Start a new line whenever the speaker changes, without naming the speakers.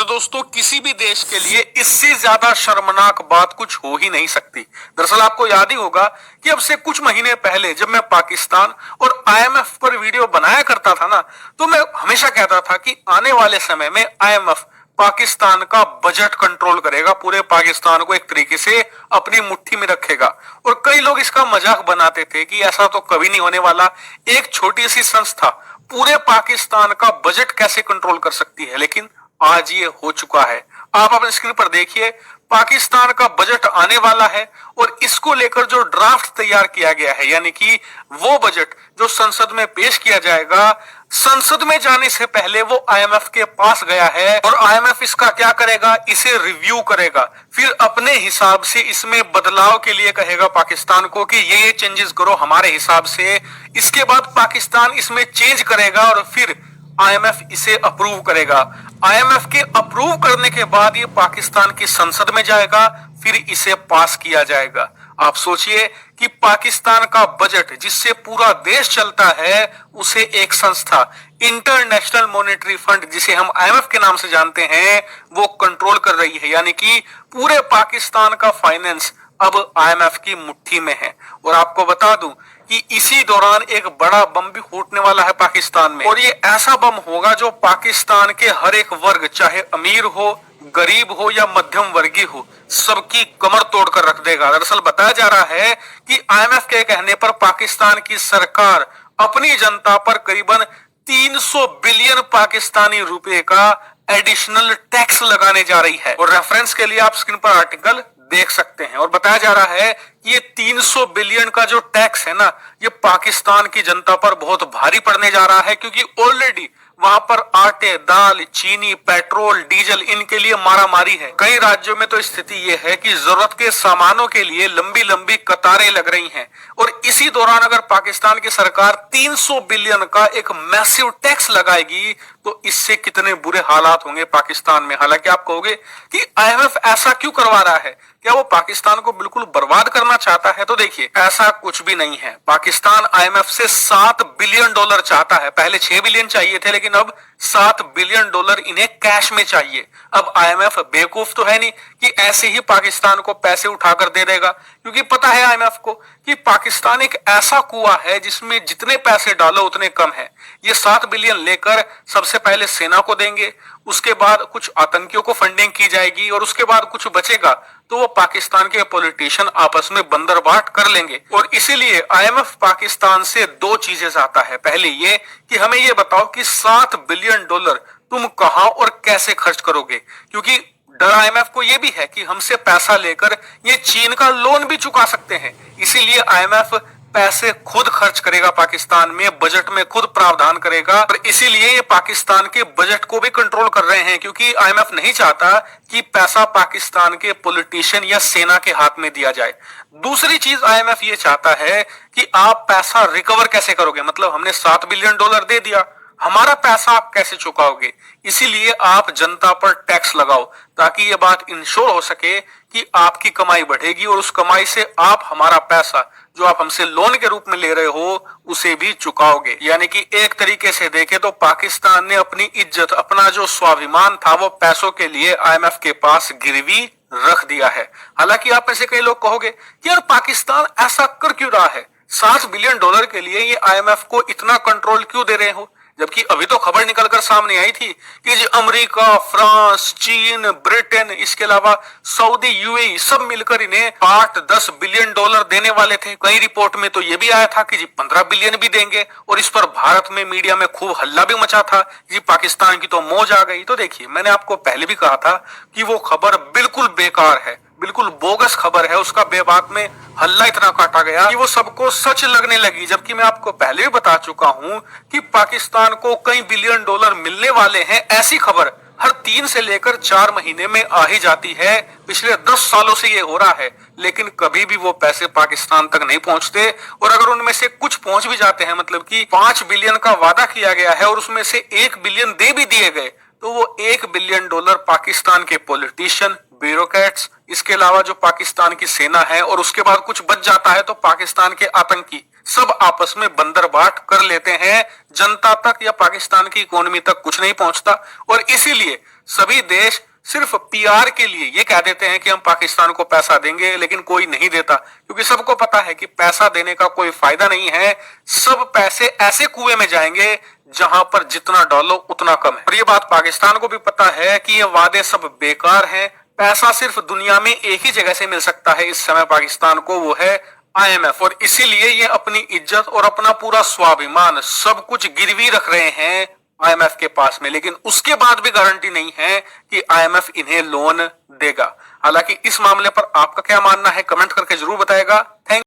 वैसे दोस्तों किसी भी देश के लिए इससे ज्यादा शर्मनाक बात कुछ हो ही नहीं सकती। दरअसल आपको याद ही होगा कि अब से कुछ महीने पहले जब मैं पाकिस्तान और आईएमएफ पर वीडियो बनाया करता था ना, तो मैं हमेशा कहता था कि आने वाले समय में आईएमएफ पाकिस्तान का बजट कंट्रोल करेगा, पूरे पाकिस्तान को एक तरीके से अपनी मुट्ठी में रखेगा। और कई लोग इसका मजाक बनाते थे कि ऐसा तो कभी नहीं होने वाला, एक छोटी सी संस्था पूरे पाकिस्तान का बजट कैसे कंट्रोल कर सकती है। लेकिन आज ये हो चुका है। आप अपने स्क्रीन पर देखिए, पाकिस्तान का बजट आने वाला है और इसको लेकर जो ड्राफ्ट तैयार किया गया है, यानी कि वो बजट जो संसद में पेश किया जाएगा, संसद में जाने से पहले वो आईएमएफ के पास गया है और आईएमएफ इसका क्या करेगा, इसे रिव्यू करेगा, फिर अपने हिसाब से इसमें बदलाव के लिए कहेगा पाकिस्तान को कि ये चेंजेस करो हमारे हिसाब से। इसके बाद पाकिस्तान इसमें चेंज करेगा और फिर आईएमएफ इसे अप्रूव करेगा। आईएमएफ के अप्रूव करने के बाद ये पाकिस्तान की संसद में जाएगा, फिर इसे पास किया जाएगा। आप सोचिए कि पाकिस्तान का बजट जिससे पूरा देश चलता है, उसे एक संस्था इंटरनेशनल मॉनेटरी फंड, जिसे हम आईएमएफ के नाम से जानते हैं, वो कंट्रोल कर रही है। यानी कि पूरे पाकिस्तान का फाइनेंस अब आईएमएफ की मुट्ठी में है। और आपको बता दूं कि इसी दौरान एक बड़ा बम भी फूटने वाला है पाकिस्तान में, और ये ऐसा बम होगा जो पाकिस्तान के हर एक वर्ग, चाहे अमीर हो, गरीब हो या मध्यम वर्गीय हो, सबकी कमर तोड़ कर रख देगा। दरअसल बताया जा रहा है कि आईएमएफ के कहने पर पाकिस्तान की सरकार अपनी जनता पर करीबन 300 बिलियन पाकिस्तानी रुपए का एडिशनल टैक्स लगाने जा रही है। और रेफरेंस के लिए आप स्क्रीन पर आर्टिकल देख सकते हैं। और बताया जा रहा है कि ये 300 बिलियन का जो टैक्स है ना, ये पाकिस्तान की जनता पर बहुत भारी पड़ने जा रहा है, क्योंकि ऑलरेडी वहां पर आटे, दाल, चीनी, पेट्रोल, डीजल, इनके लिए मारामारी है। कई राज्यों में तो स्थिति ये है कि जरूरत के सामानों के लिए लंबी लंबी कतारें लग रही हैं। और इसी दौरान अगर पाकिस्तान की सरकार 300 बिलियन का एक मैसिव टैक्स लगाएगी, तो इससे कितने बुरे हालात होंगे पाकिस्तान में। हालांकि आप कहोगे कि आईएमएफ ऐसा क्यों करवा रहा है, क्या वो पाकिस्तान को बिल्कुल बर्बाद करना चाहता है? तो देखिए, ऐसा कुछ भी नहीं है। पाकिस्तान आईएमएफ से 7 बिलियन डॉलर चाहता है। पहले 6 बिलियन चाहिए थे, लेकिन अब 7 बिलियन डॉलर इन्हें कैश में चाहिए। अब आईएमएफ बेवकूफ तो है नहीं कि ऐसे ही पाकिस्तान को पैसे उठाकर दे देगा, क्योंकि पता है आईएमएफ को कि पाकिस्तान एक ऐसा कुआं है जिसमें जितने पैसे डालो उतने कम है। ये 7 बिलियन लेकर सबसे पहले सेना को देंगे, उसके बाद कुछ आतंकियों को फंडिंग की जाएगी, और उसके बाद कुछ बचेगा तो वो पाकिस्तान के पॉलिटिशियन आपस में बंदरबाट कर लेंगे। और इसीलिए आईएमएफ पाकिस्तान से दो चीजें चाहता है। पहले ये कि हमें ये बताओ कि 7 बिलियन डॉलर तुम कहां और कैसे खर्च करोगे, क्योंकि डर आईएमएफ को यह भी है कि हमसे पैसा लेकर ये चीन का लोन भी चुका सकते हैं। इसीलिए आईएमएफ पैसे खुद खर्च करेगा पाकिस्तान में, बजट में खुद प्रावधान करेगा। और इसीलिए ये पाकिस्तान के बजट को भी कंट्रोल कर रहे हैं, क्योंकि आईएमएफ नहीं चाहता कि पैसा पाकिस्तान के पॉलिटिशियन या सेना के हाथ में दिया जाए। दूसरी चीज आईएमएफ ये चाहता है कि आप पैसा रिकवर कैसे करोगे, मतलब हमने 7 बिलियन डॉलर दे दिया, हमारा पैसा आप कैसे चुकाओगे। इसीलिए आप जनता पर टैक्स लगाओ, ताकि ये बात इंश्योर हो सके कि आपकी कमाई बढ़ेगी और उस कमाई से आप हमारा पैसा जो आप हमसे लोन के रूप में ले रहे हो, उसे भी चुकाओगे। यानी कि एक तरीके से देखें तो पाकिस्तान ने अपनी इज्जत, अपना जो स्वाभिमान था, वो पैसों के लिए आईएमएफ के पास गिरवी रख दिया है। हालांकि आप में से कई लोग कहोगे कि यार पाकिस्तान ऐसा कर क्यों रहा है, 7 बिलियन डॉलर के लिए ये आईएमएफ को इतना कंट्रोल क्यों दे रहे हो, जबकि अभी तो खबर निकलकर सामने आई थी कि जो अमेरिका, फ्रांस, चीन, ब्रिटेन, इसके अलावा सऊदी, यूएई सब मिलकर इन्हें 8-10 बिलियन डॉलर देने वाले थे। कई रिपोर्ट में तो ये भी आया था कि जी 15 बिलियन भी देंगे, और इस पर भारत में मीडिया में खूब हल्ला भी मचा था कि पाकिस्तान की तो मौज आ गई। तो देखिए, मैंने आपको पहले भी कहा था कि वो खबर बिल्कुल बेकार है, बिल्कुल बोगस खबर है। उसका बेबाक में हल्ला इतना काटा गया कि वो सबको सच लगने लगी, जबकि मैं आपको पहले भी बता चुका हूं कि पाकिस्तान को कई बिलियन डॉलर मिलने वाले हैं। ऐसी खबर हर 3 से लेकर 4 महीने में आ ही जाती है। पिछले 10 सालों से ये हो रहा है, लेकिन कभी भी वो पैसे पाकिस्तान तक नहीं पहुंचते। और अगर उनमें से कुछ पहुंच भी जाते हैं, मतलब कि 5 बिलियन का वादा किया गया है और उसमें से 1 बिलियन दे भी दिए गए, तो वो 1 बिलियन डॉलर पाकिस्तान के पॉलिटिशियन, ब्यूरोक्रेट्स, इसके अलावा जो पाकिस्तान की सेना है, और उसके बाद कुछ बच जाता है तो पाकिस्तान के आतंकी सब आपस में बंदरबाट कर लेते हैं। जनता तक या पाकिस्तान की इकोनॉमी तक कुछ नहीं पहुंचता। और इसीलिए सभी देश सिर्फ पीआर के लिए ये कह देते हैं कि हम पाकिस्तान को पैसा देंगे, लेकिन कोई नहीं देता, क्योंकि सबको पता है कि पैसा देने का कोई फायदा नहीं है। सब पैसे ऐसे कुएं में जाएंगे जहां पर जितना डालो उतना कम है। और ये बात पाकिस्तान को भी पता है कि ये वादे सब बेकार हैं। पैसा सिर्फ दुनिया में एक ही जगह से मिल सकता है इस समय पाकिस्तान को, वो है आईएमएफ। और इसीलिए ये अपनी इज्जत और अपना पूरा स्वाभिमान सब कुछ गिरवी रख रहे हैं आईएमएफ के पास में। लेकिन उसके बाद भी गारंटी नहीं है कि आईएमएफ इन्हें लोन देगा। हालांकि इस मामले पर आपका क्या मानना है, कमेंट करके जरूर बताएगा। थैंक